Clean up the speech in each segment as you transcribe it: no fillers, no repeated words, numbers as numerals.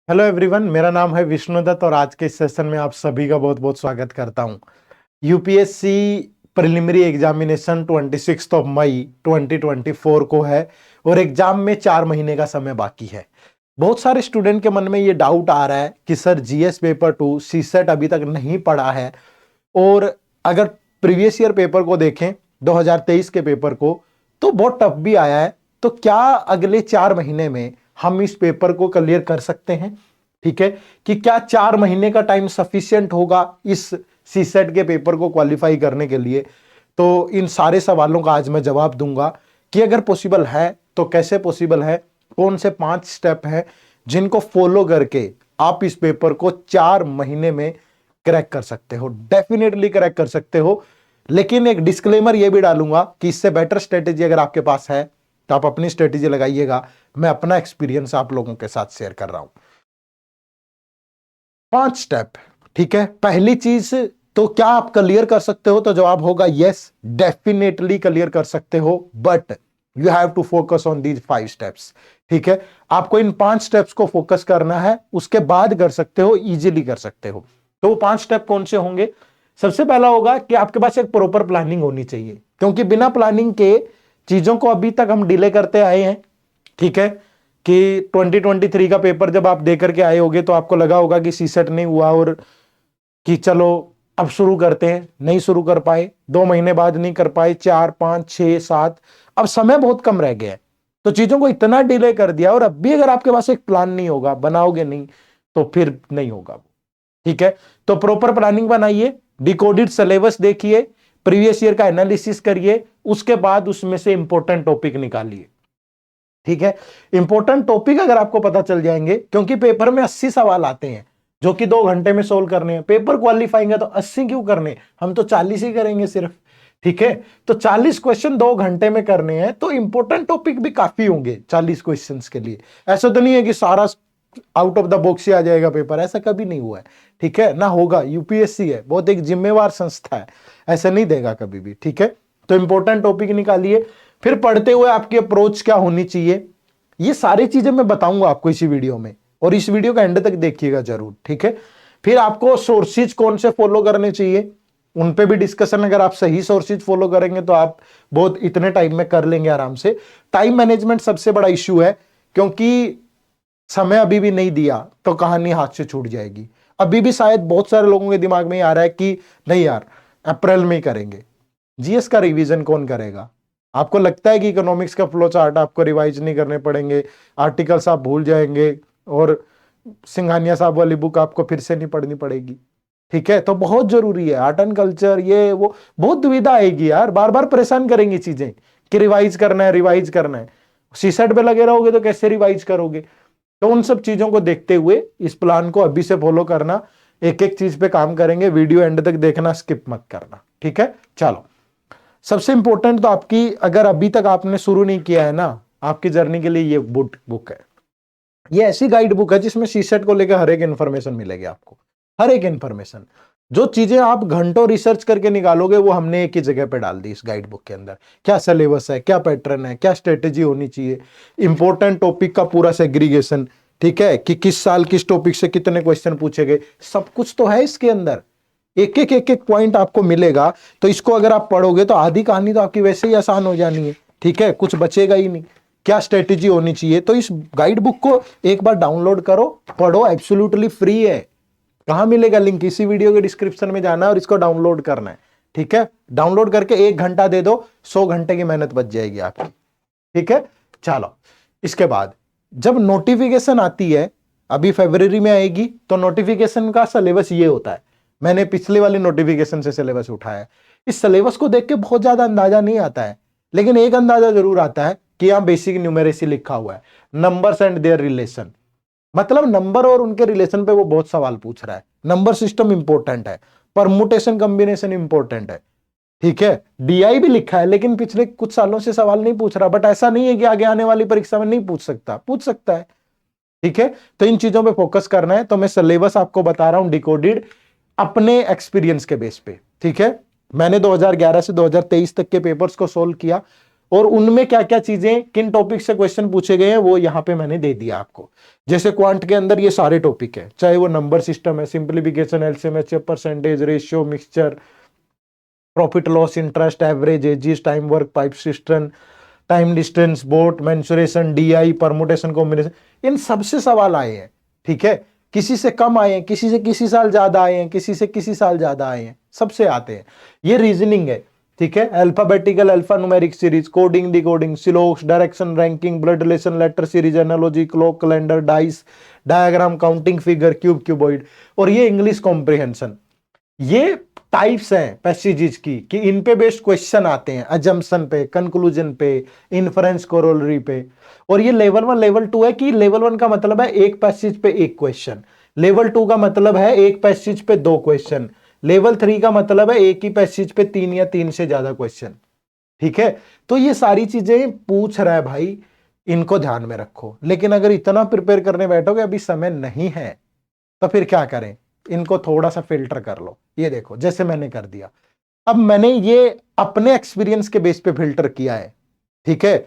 Hello everyone, मेरा नाम है विष्णुदत्त और आज के इस सेशन में आप सभी का बहुत बहुत स्वागत करता हूं। यूपीएससी प्रिलिमिनरी एग्जामिनेशन 26 मई 2024 को है और एग्जाम में 4 महीने का समय बाकी है। बहुत सारे स्टूडेंट के मन में ये डाउट आ रहा है कि सर जीएस पेपर 2 सीसेट अभी तक नहीं पढ़ा है, और अगर प्रीवियस ईयर पेपर को देखें 2023 के पेपर को तो बहुत टफ भी आया है। तो क्या अगले 4 महीने में हम इस पेपर को क्लियर कर सकते हैं? ठीक है, कि क्या 4 महीने का टाइम सफिशिएंट होगा इस सीसेट के पेपर को क्वालिफाई करने के लिए? तो इन सारे सवालों का आज मैं जवाब दूंगा कि अगर पॉसिबल है तो कैसे पॉसिबल है, कौन से 5 स्टेप हैं जिनको फॉलो करके आप इस पेपर को 4 महीने में क्रैक कर सकते हो। डेफिनेटली क्रैक कर सकते हो, लेकिन एक डिस्क्लेमर ये भी डालूंगा कि इससे बेटर स्ट्रेटेजी अगर आपके पास है तो आप अपनी स्ट्रेटेजी लगाइएगा। मैं अपना एक्सपीरियंस आप लोगों के साथ शेयर कर रहा हूं। 5 स्टेप, ठीक है। पहली चीज, तो क्या आप क्लियर कर सकते हो? तो जवाब होगा यस, डेफिनेटली क्लियर कर सकते हो, but you have to focus on these 5 steps. ठीक है, आपको इन 5 स्टेप्स को फोकस करना है, उसके बाद कर सकते हो, इजीली कर सकते हो। तो वो 5 स्टेप कौन से होंगे? सबसे पहला होगा कि आपके पास एक प्रॉपर प्लानिंग होनी चाहिए, क्योंकि बिना प्लानिंग के चीजों को अभी तक हम डिले करते आए हैं। ठीक है, कि 2023 का पेपर जब आप देकर के आए होगे तो आपको लगा होगा कि सीसेट नहीं हुआ और कि चलो अब शुरू करते हैं, नहीं शुरू कर पाए, 2 महीने बाद नहीं कर पाए, 4, 5, 6, 7, अब समय बहुत कम रह गया है तो चीजों को इतना डिले कर दिया। और अब भी अगर आपके पास एक प्लान नहीं होगा, बनाओगे नहीं, तो फिर नहीं होगा वो। ठीक है, तो प्रॉपर प्लानिंग बनाइए, डिकोडेड सिलेबस देखिए, प्रीवियस ईयर का एनालिसिस करिए, उसके बाद उसमें से इंपॉर्टेंट टॉपिक निकालिए। ठीक है, इंपॉर्टेंट टॉपिक अगर आपको पता चल जाएंगे, क्योंकि पेपर में 80 सवाल आते हैं जो कि 2 घंटे में सोल्व करने हैं। पेपर क्वालिफाइंग है तो 80 क्यों करने, हम तो 40 ही करेंगे सिर्फ। ठीक है, तो 40 क्वेश्चन 2 घंटे में करने हैं, तो इंपॉर्टेंट टॉपिक भी काफी होंगे 40 क्वेश्चंस के लिए। ऐसा तो नहीं है कि सारा आउट ऑफ द बॉक्स ही आ जाएगा पेपर, ऐसा कभी नहीं हुआ है। ठीक है ना, होगा। यूपीएससी है, बहुत एक जिम्मेवार संस्था है, ऐसा नहीं देगा कभी भी। ठीक है, तो इंपॉर्टेंट टॉपिक निकालिए, फिर पढ़ते हुए आपकी अप्रोच क्या होनी चाहिए, ये सारी चीजें मैं बताऊंगा आपको इसी वीडियो में, और इस वीडियो का एंड तक देखिएगा जरूर। ठीक है, फिर आपको सोर्सेज कौन से फॉलो करने चाहिए, उन पे भी डिस्कशन। अगर आप सही सोर्सेज फॉलो करेंगे तो आप बहुत इतने टाइम में कर लेंगे आराम से। टाइम मैनेजमेंट सबसे बड़ा इश्यू है, क्योंकि समय अभी भी नहीं दिया तो कहानी हाथ से छूट जाएगी। अभी भी शायद बहुत सारे लोगों के दिमाग में आ रहा है कि नहीं यार, अप्रैल में ही करेंगे। जीएस का रिवीजन कौन करेगा? आपको लगता है कि इकोनॉमिक्स का फ्लो चार्ट आपको रिवाइज नहीं करने पड़ेंगे, आर्टिकल्स आप भूल जाएंगे और सिंघानिया साहब वाली बुक आपको फिर से नहीं पढ़नी पड़ेगी? ठीक है, तो बहुत जरूरी है आर्ट एंड कल्चर, ये वो बहुत दुविधा आएगी यार, बार बार परेशान करेंगी चीजें कि रिवाइज करना है, रिवाइज करना है। सीसेट पे लगे रहोगे तो कैसे रिवाइज करोगे? तो उन सब चीजों को देखते हुए इस प्लान को अभी से फॉलो करना, एक एक चीज पे काम करेंगे। वीडियो एंड तक देखना, स्किप मत करना। ठीक है, चलो। सबसे इंपॉर्टेंट तो आपकी, अगर अभी तक आपने शुरू नहीं किया है ना, आपकी जर्नी के लिए ये बुक है। ये ऐसी गाइड बुक है जिसमें सीसेट को लेकर हर एक इंफॉर्मेशन मिलेगी आपको, हर एक इंफॉर्मेशन। जो चीजें आप घंटों रिसर्च करके निकालोगे वो हमने एक ही जगह पे डाल दी इस गाइड बुक के अंदर। क्या सिलेबस है, क्या पैटर्न है, क्या स्ट्रेटेजी होनी चाहिए, इंपॉर्टेंट टॉपिक का पूरा सेग्रीगेशन। ठीक है, कि किस साल किस टॉपिक से कितने क्वेश्चन पूछे गए, सब कुछ तो है इसके अंदर। एक एक पॉइंट आपको मिलेगा, तो इसको अगर आप पढ़ोगे तो आधी कहानी तो आपकी वैसे ही आसान हो जानी है। ठीक है, कुछ बचेगा ही नहीं। क्या स्ट्रेटेजी होनी चाहिए, तो इस गाइड बुक को एक बार डाउनलोड करो, पढ़ो, एब्सोल्युटली फ्री है। कहां मिलेगा लिंक? इसी वीडियो के डिस्क्रिप्शन में जाना है और इसको डाउनलोड करना है। ठीक है, डाउनलोड करके 1 घंटा दे दो, 100 घंटे की मेहनत बच जाएगी आपकी। ठीक है, चलो। इसके बाद जब नोटिफिकेशन आती है, अभी फरवरी में आएगी, तो नोटिफिकेशन का सिलेबस ये होता है। मैंने पिछले वाली नोटिफिकेशन से सिलेबस उठाया है। इस सिलेबस को देख के बहुत ज्यादा अंदाजा नहीं आता है, लेकिन एक अंदाजा जरूर आता है कि यहां बेसिक न्यूमेरेसी लिखा हुआ है, नंबर्स एंड देयर रिलेशन। मतलब नंबर और उनके रिलेशन पे वो बहुत सवाल पूछ रहा है। नंबर सिस्टम इंपॉर्टेंट है, परमुटेशन कॉम्बिनेशन इंपॉर्टेंट है। ठीक है, डीआई भी लिखा है, लेकिन पिछले कुछ सालों से सवाल नहीं पूछ रहा, बट ऐसा नहीं है कि आगे आने वाली परीक्षा में नहीं पूछ सकता, पूछ सकता है। ठीक है, तो इन चीजों पे फोकस करना है। तो मैं सिलेबस आपको बता रहा हूं डिकोडेड, अपने एक्सपीरियंस के बेस पे। ठीक है, मैंने 2011 से 2023 तक के पेपर्स को सोल्व किया और उनमें क्या क्या चीजें, किन टॉपिक से क्वेश्चन पूछे गए हैं, वो यहां पे मैंने दे दिया आपको। जैसे क्वांट के अंदर ये सारे टॉपिक है, चाहे वो नंबर सिस्टम है, simplification, LCM, HCF, percentage, ratio, mixture, profit loss, interest, average, ages, time work, pipe system, time distance, boat, mensuration, DI, permutation, combination, इन सबसे सवाल आए हैं। ठीक है, किसी से कम आए हैं, किसी से किसी साल ज्यादा आए हैं, किसी से किसी साल ज्यादा आए हैं, सबसे आते हैं। ये रीजनिंग है। ठीक है, alphabetical, alpha numeric series, coding, decoding, syllogism, direction, ranking, blood relation, letter series, analogy, clock, calendar, dice, diagram, counting figure, cube, cuboid, और ये इंग्लिश कॉम्प्रिहेंशन। ये टाइप्स हैं पैसेजेस की कि इन पे बेस्ड क्वेश्चन आते हैं, अजम्पशन पे, कंक्लूजन पे, इन्फरेंस, कोरोलरी पे। और ये लेवल 1 लेवल 2 है कि लेवल 1 का मतलब है एक पैसेज पे एक क्वेश्चन, लेवल 2 का मतलब है एक पैसेज पे 2 क्वेश्चन, लेवल 3 का मतलब है एक ही पैसेज पे 3 या 3 से ज्यादा क्वेश्चन। ठीक है, तो ये सारी चीजें पूछ रहा है भाई, इनको ध्यान में रखो। लेकिन अगर इतना प्रिपेयर करने बैठोगे, अभी समय नहीं है, तो फिर क्या करें, इनको थोड़ा सा फिल्टर कर लो। ये देखो जैसे मैंने कर दिया। अब मैंने ये अपने एक्सपीरियंस के बेस पे फिल्टर किया है। ठीक है,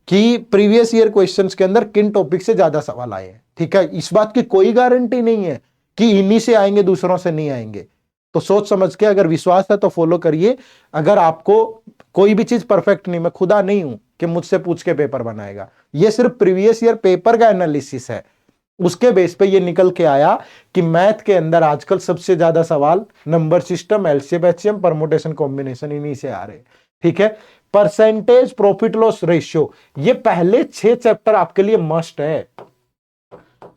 कि प्रीवियस ईयर क्वेश्चंस के अंदर किन टॉपिक से ज्यादा सवाल आए हैं। ठीक है, इस बात की कोई गारंटी नहीं है कि इन्हीं से आएंगे, दूसरों से नहीं आएंगे। तो सोच समझ के, अगर विश्वास है तो फॉलो करिए। अगर आपको कोई भी चीज परफेक्ट नहीं, मैं खुदा नहीं हूं कि मुझसे पूछ के पेपर बनाएगा, ये सिर्फ प्रीवियस ईयर पेपर का एनालिसिस है। उसके बेस पे ये निकल के आया कि मैथ के अंदर आजकल सबसे ज्यादा सवाल number system, LCM, HCM, permutation, combination, इन्हीं से आ रहे हैं। ठीक है, परसेंटेज, प्रॉफिट लॉस रेशियो, ये पहले 6 चैप्टर आपके लिए मस्ट है,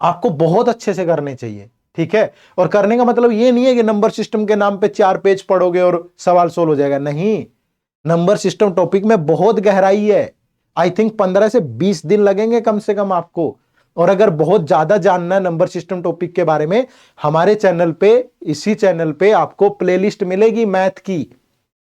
आपको बहुत अच्छे से करने चाहिए। ठीक है, और करने का मतलब ये नहीं है कि नंबर सिस्टम के नाम पे 4 पेज पढ़ोगे और सवाल सोल्व हो जाएगा, नहीं। नंबर सिस्टम टॉपिक में बहुत गहराई है। आई थिंक 15 से 20 दिन लगेंगे कम से कम आपको। और अगर बहुत ज्यादा जानना है नंबर सिस्टम टॉपिक के बारे में, हमारे चैनल पे, इसी चैनल पे आपको प्लेलिस्ट मिलेगी मैथ की।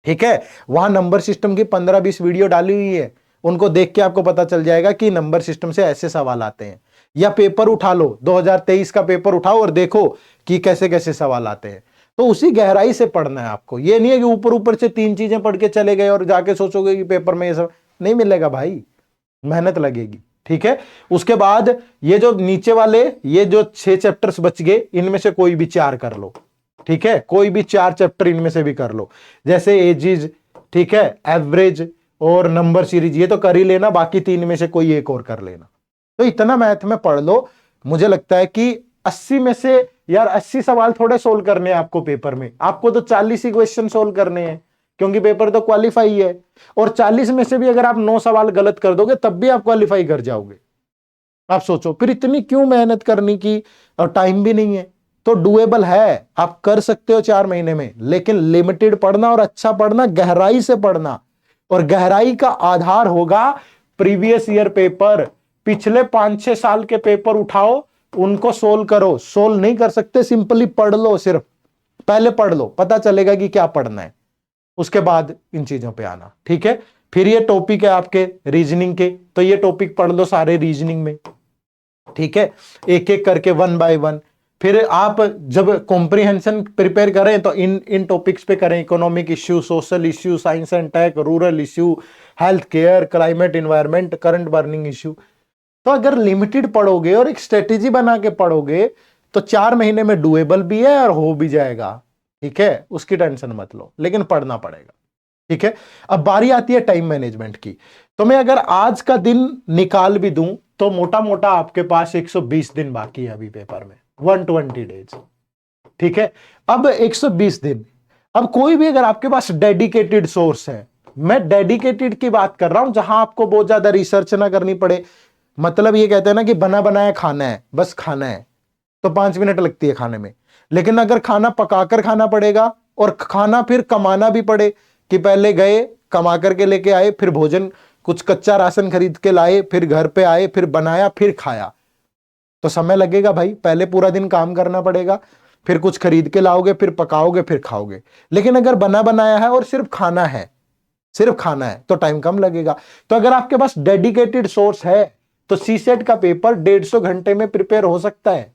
ठीक है, वहां नंबर सिस्टम की 15-20 वीडियो डाली हुई है, उनको देख के आपको पता चल जाएगा कि नंबर सिस्टम से ऐसे सवाल आते हैं। या पेपर उठा लो, 2023 का पेपर उठाओ और देखो कि कैसे कैसे सवाल आते हैं। तो उसी गहराई से पढ़ना है आपको। ये नहीं है कि ऊपर ऊपर से 3 चीजें पढ़ के चले गए और जाके सोचोगे कि पेपर में ये सब नहीं मिलेगा भाई, मेहनत लगेगी। ठीक है, उसके बाद ये जो नीचे वाले, ये जो 6 चैप्टर्स बच गए, इनमें से कोई भी 4 कर लो। ठीक है, कोई भी 4 चैप्टर इनमें से भी कर लो, जैसे एजिज, ठीक है, एवरेज और नंबर सीरीज, ये तो कर ही लेना, बाकी 3 में से कोई एक और कर लेना। तो इतना मैथ में पढ़ लो। मुझे लगता है कि 80 में से यार 80 सवाल थोड़े सोल्व करने हैं आपको पेपर में, आपको तो 40 ही क्वेश्चन सोल्व करने हैं, क्योंकि पेपर तो क्वालिफाई है। और 40 में से भी अगर आप 9 सवाल गलत कर दोगे तब भी आप क्वालिफाई कर जाओगे। आप सोचो फिर इतनी क्यों मेहनत करने की, और टाइम भी नहीं है। तो डुएबल है, आप कर सकते हो 4 महीने में, लेकिन लिमिटेड पढ़ना और अच्छा पढ़ना, गहराई से पढ़ना। और गहराई का आधार होगा प्रीवियस ईयर पेपर, पिछले 5-6 साल के पेपर उठाओ, उनको सोल्व करो। सोल्व नहीं कर सकते, सिंपली पढ़ लो, सिर्फ पहले पढ़ लो, पता चलेगा कि क्या पढ़ना है, उसके बाद इन चीजों पे आना। ठीक है, फिर ये टॉपिक है आपके रीजनिंग के, तो ये टॉपिक पढ़ लो सारे रीजनिंग में। ठीक है, एक एक करके 1 बाय 1। फिर आप जब कॉम्प्रिहेंशन प्रिपेयर करें तो इन टॉपिक्स पे करें, economic issue, social issue, science and tech, rural issue, health care, climate, environment, current burning issue. तो अगर लिमिटेड पढ़ोगे और एक स्ट्रेटेजी बना के पढ़ोगे तो 4 महीने में डुएबल भी है और हो भी जाएगा। ठीक है, उसकी टेंशन मत लो, लेकिन पढ़ना पड़ेगा। ठीक है, अब बारी आती है टाइम मैनेजमेंट की। तो मैं अगर आज का दिन निकाल भी दूं तो मोटा मोटा आपके पास 120 दिन बाकी है अभी पेपर में, 120 डेज। ठीक है, अब 120 दिन, अब कोई भी अगर आपके पास डेडिकेटेड सोर्स है, मैं डेडिकेटेड की बात कर रहा हूं, जहां आपको बहुत ज्यादा रिसर्च ना करनी पड़े। मतलब ये कहते हैं ना कि बना बनाया खाना है, बस खाना है, तो 5 मिनट लगती है खाने में। लेकिन अगर खाना पकाकर खाना पड़ेगा और खाना फिर कमाना भी पड़े, कि पहले गए कमा करके लेके आए, फिर भोजन कुछ कच्चा राशन खरीद के लाए, फिर घर पे आए, फिर बनाया, फिर खाया, तो समय लगेगा भाई। पहले पूरा दिन काम करना पड़ेगा, फिर कुछ खरीद के लाओगे, फिर पकाओगे, फिर खाओगे। लेकिन अगर बना बनाया है और सिर्फ खाना है, सिर्फ खाना है, तो टाइम कम लगेगा। तो अगर आपके पास डेडिकेटेड सोर्स है तो सीसेट का पेपर 150 घंटे में प्रिपेयर हो सकता है।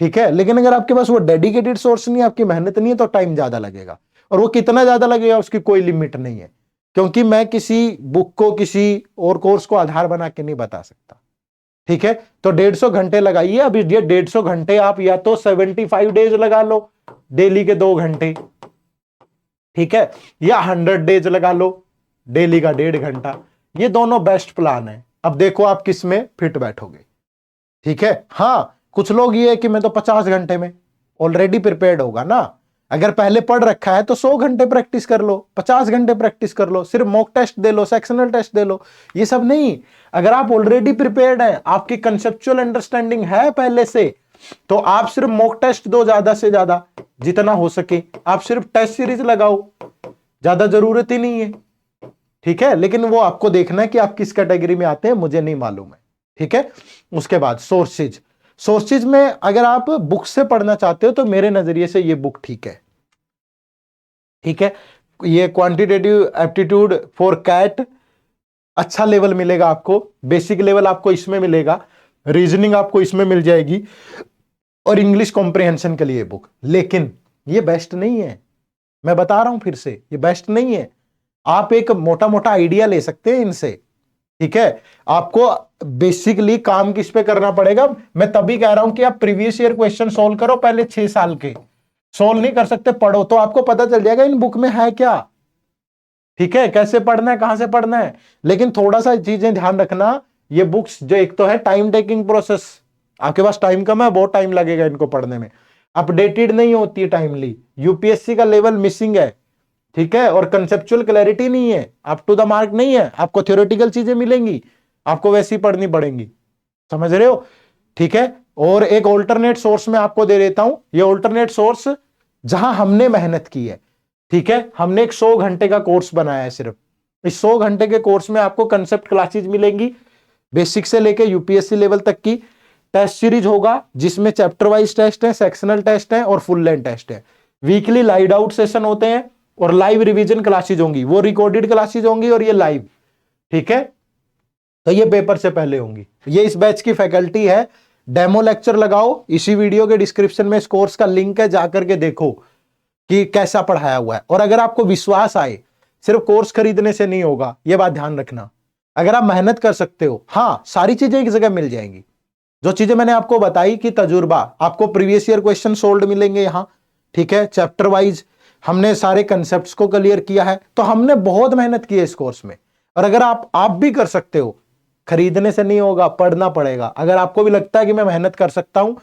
ठीक है, लेकिन अगर आपके पास वो डेडिकेटेड सोर्स नहीं है, आपकी मेहनत नहीं है, तो टाइम ज्यादा लगेगा। और वो कितना ज्यादा लगेगा उसकी कोई लिमिट नहीं है। क्योंकि मैं किसी बुक को किसी और कोर्स को आधार बना के नहीं बता सकता। ठीक है, तो 150 घंटे लगाइए। अब ये 150 घंटे आप या तो 75 डेज लगा लो, डेली के 2 घंटे, ठीक है, या 100 डेज लगा लो, डेली का 1.5 घंटा। ये दोनों बेस्ट प्लान है। अब देखो आप किस में फिट बैठोगे। ठीक है, हाँ, कुछ लोग ये है कि मैं तो 50 घंटे में ऑलरेडी प्रिपेयर्ड होगा ना। अगर पहले पढ़ रखा है तो 100 घंटे प्रैक्टिस कर लो, 50 घंटे प्रैक्टिस कर लो, सिर्फ मॉक टेस्ट दे लो, सेक्शनल टेस्ट दे लो, ये सब नहीं। अगर आप ऑलरेडी प्रिपेयर्ड हैं, आपकी कंसेप्चुअल अंडरस्टैंडिंग है पहले से, तो आप सिर्फ मॉक टेस्ट दो, ज्यादा से ज्यादा जितना हो सके। आप सिर्फ टेस्ट सीरीज लगाओ, ज्यादा जरूरत ही नहीं है। ठीक है, लेकिन वो आपको देखना है कि आप किस कैटेगरी में आते हैं, मुझे नहीं मालूम है। ठीक है, उसके बाद सोर्सेज में अगर आप बुक से पढ़ना चाहते हो तो मेरे नजरिए से ये बुक ठीक है। ठीक है, ये क्वांटिटेटिव एप्टीट्यूड फॉर कैट, अच्छा लेवल मिलेगा आपको, बेसिक लेवल आपको इसमें मिलेगा, रीजनिंग आपको इसमें मिल जाएगी, और इंग्लिश कॉम्प्रिहेंशन के लिए बुक। लेकिन ये बेस्ट नहीं है, मैं बता रहा हूं फिर से, ये बेस्ट नहीं है। आप एक मोटा मोटा आइडिया ले सकते हैं इनसे। ठीक है, आपको बेसिकली काम किस पे करना पड़ेगा, मैं तभी कह रहा हूं कि आप प्रीवियस ईयर क्वेश्चन सोल्व करो, पहले 6 साल के। सोल्व नहीं कर सकते, पढ़ो, तो आपको पता चल जाएगा इन बुक में है क्या। ठीक है, कैसे पढ़ना है, कहां से पढ़ना है। लेकिन थोड़ा सा चीजें ध्यान रखना, ये बुक्स जो एक तो है टाइम टेकिंग प्रोसेस, आपके पास टाइम कम है, बहुत टाइम लगेगा इनको पढ़ने में, अपडेटेड नहीं होती है टाइमली, यूपीएससी का लेवल मिसिंग है। ठीक है, और कंसेप्चुअल क्लैरिटी नहीं है, अप टू द मार्क नहीं है, आपको थ्योरेटिकल चीजें मिलेंगी, आपको वैसी पढ़नी पड़ेंगी। समझ रहे हो। ठीक है, और एक ऑल्टरनेट सोर्स में आपको दे देता हूं, ये ऑल्टरनेट सोर्स जहां हमने मेहनत की है। ठीक है, हमने एक 100 घंटे का कोर्स बनाया है सिर्फ। इस 100 घंटे के कोर्स में आपको कंसेप्ट क्लासेज मिलेंगी, बेसिक से लेके यूपीएससी लेवल तक की। टेस्ट सीरीज होगा जिसमें चैप्टर वाइज टेस्ट है, सेक्शनल टेस्ट है और फुल लेंथ टेस्ट है। वीकली लाइड आउट सेशन होते हैं और लाइव रिवीजन क्लासेज होंगी, वो रिकॉर्डेड क्लासेज होंगी और ये लाइव। ठीक है, तो ये पेपर से पहले होंगी। ये इस बैच की फैकल्टी है। डेमो लेक्चर लगाओ, इसी वीडियो के डिस्क्रिप्शन में इस कोर्स का लिंक है, जाकर के देखो कि कैसा पढ़ाया हुआ है। और अगर आपको विश्वास आए, सिर्फ कोर्स खरीदने से नहीं होगा, यह बात ध्यान रखना। अगर आप मेहनत कर सकते हो, हाँ, सारी चीजें एक जगह मिल जाएंगी। जो चीजें मैंने आपको बताई कि तजुर्बा, आपको प्रीवियस ईयर क्वेश्चन सोल्व मिलेंगे यहां। ठीक है, चैप्टर वाइज हमने सारे कंसेप्ट्स को क्लियर किया है, तो हमने बहुत मेहनत की है इस कोर्स में। और अगर आप भी कर सकते हो, खरीदने से नहीं होगा, पढ़ना पड़ेगा। अगर आपको भी लगता है कि मैं मेहनत कर सकता हूं,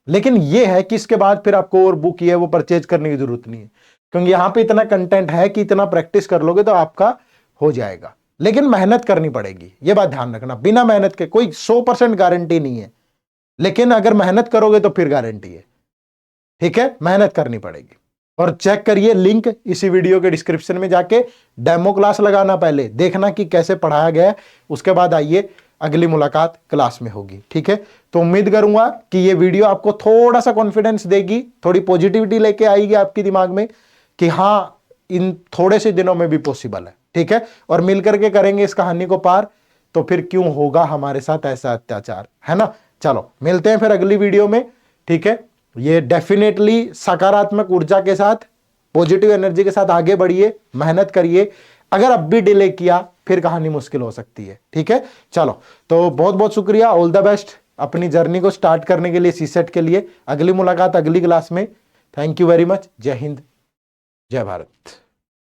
लेकिन यह है कि इसके बाद फिर आपको और बुक ये वो परचेज करने की जरूरत नहीं है, क्योंकि यहां पे इतना कंटेंट है कि इतना प्रैक्टिस कर लोगे तो आपका हो जाएगा। लेकिन मेहनत करनी पड़ेगी, यह बात ध्यान रखना। बिना मेहनत के कोई 100% गारंटी नहीं है, लेकिन अगर मेहनत करोगे तो फिर गारंटी है। ठीक है, मेहनत करनी पड़ेगी। और चेक करिए लिंक इसी वीडियो के डिस्क्रिप्शन में, जाके डेमो क्लास लगाना, पहले देखना कि कैसे पढ़ाया गया है, उसके बाद आइए, अगली मुलाकात क्लास में होगी। ठीक है, तो उम्मीद करूंगा कि ये वीडियो आपको थोड़ा सा कॉन्फिडेंस देगी, थोड़ी पॉजिटिविटी लेके आएगी आपके दिमाग में कि हाँ, इन थोड़े से दिनों में भी पॉसिबल है। ठीक है, और मिलकर के करेंगे इस कहानी को पार, तो फिर क्यों होगा हमारे साथ ऐसा अत्याचार, है ना। चलो मिलते हैं फिर अगली वीडियो में। ठीक है, ये डेफिनेटली सकारात्मक ऊर्जा के साथ, पॉजिटिव एनर्जी के साथ आगे बढ़िए, मेहनत करिए। अगर अब भी डिले किया फिर कहानी मुश्किल हो सकती है। ठीक है, चलो, तो बहुत बहुत शुक्रिया, ऑल द बेस्ट अपनी जर्नी को स्टार्ट करने के लिए, सीसेट के लिए। अगली मुलाकात अगली क्लास में। Thank you very much. जय हिंद, जय भारत।